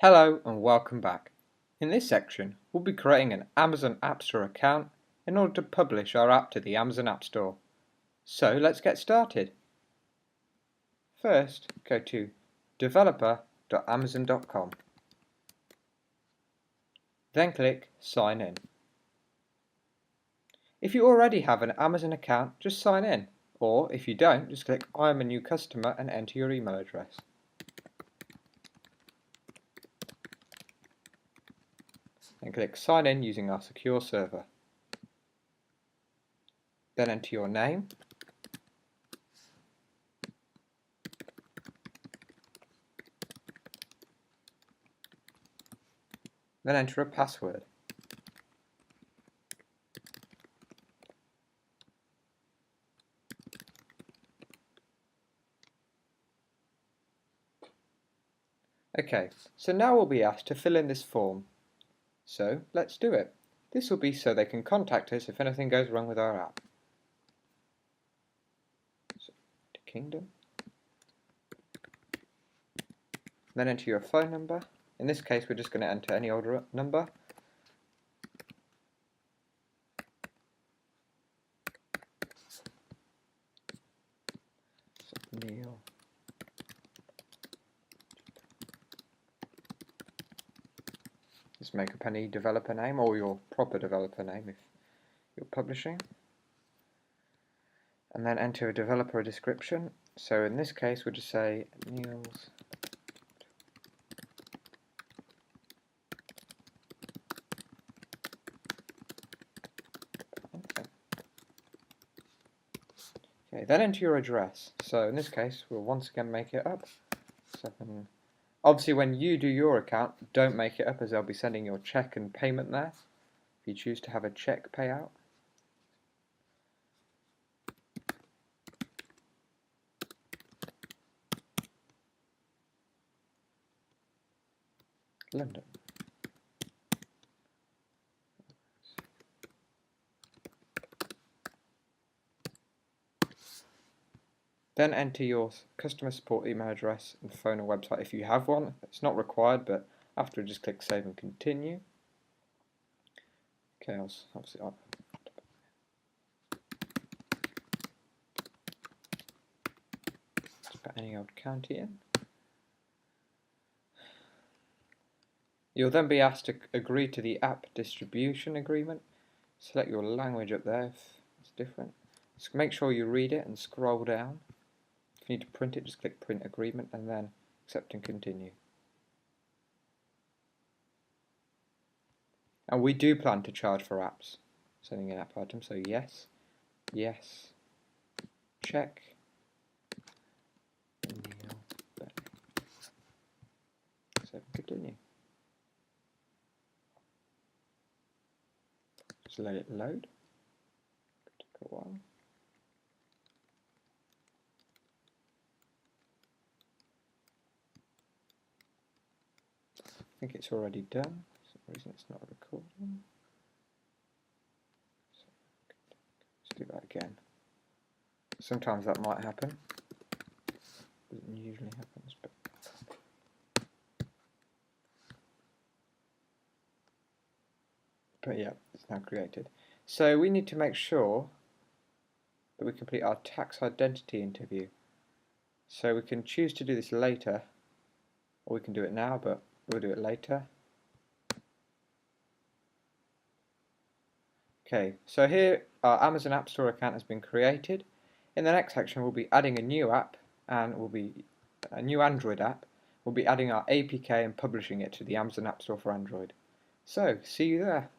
Hello and welcome back. In this section, we'll be creating an Amazon AppStore account in order to publish our app to the Amazon App Store. So let's get started. First, go to developer.amazon.com. Then click Sign In. If you already have an Amazon account, just sign in. Or if you don't, just click I am a new customer and enter your email address. Then click Sign In using our secure server. Then enter your name, then enter a password. Okay, so now we'll be asked to fill in this form. So let's do it. This will be so they can contact us if anything goes wrong with our app. So, to Kingdom. Then enter your phone number. In this case, we're just going to enter any old number. So, Neil. Just make up any developer name or your proper developer name if you're publishing. And then enter a developer description. So in this case, we'll just say Neil's Okay, then enter your address. So in this case, we'll once again make it up. 7. Obviously, when you do your account, don't make it up as they'll be sending your check and payment there. If you choose to have a check payout. London. Then enter your customer support email address and phone or website if you have one. It's not required, but after just click Save and Continue. Okay, obviously I'll just put any old county in. You'll then be asked to agree to the app distribution agreement. Select your language up there if it's different. Just make sure you read it and scroll down. If you need to print it, just click Print Agreement and then Accept and Continue. And we do plan to charge for apps, sending an app item, so yes, yes, check, so continue. Just let it load, take a while. I think it's already done. For some reason it's not recording. So let's do that again. Sometimes that might happen. Doesn't usually happen, but yeah, it's now created. So we need to make sure that we complete our tax identity interview. So we can choose to do this later, or we can do it now, but we'll do it later. Okay, so here our Amazon App Store account has been created. In the next section we'll be adding a new app, and will be a new Android app. We'll be adding our APK and publishing it to the Amazon App Store for Android. So, see you there.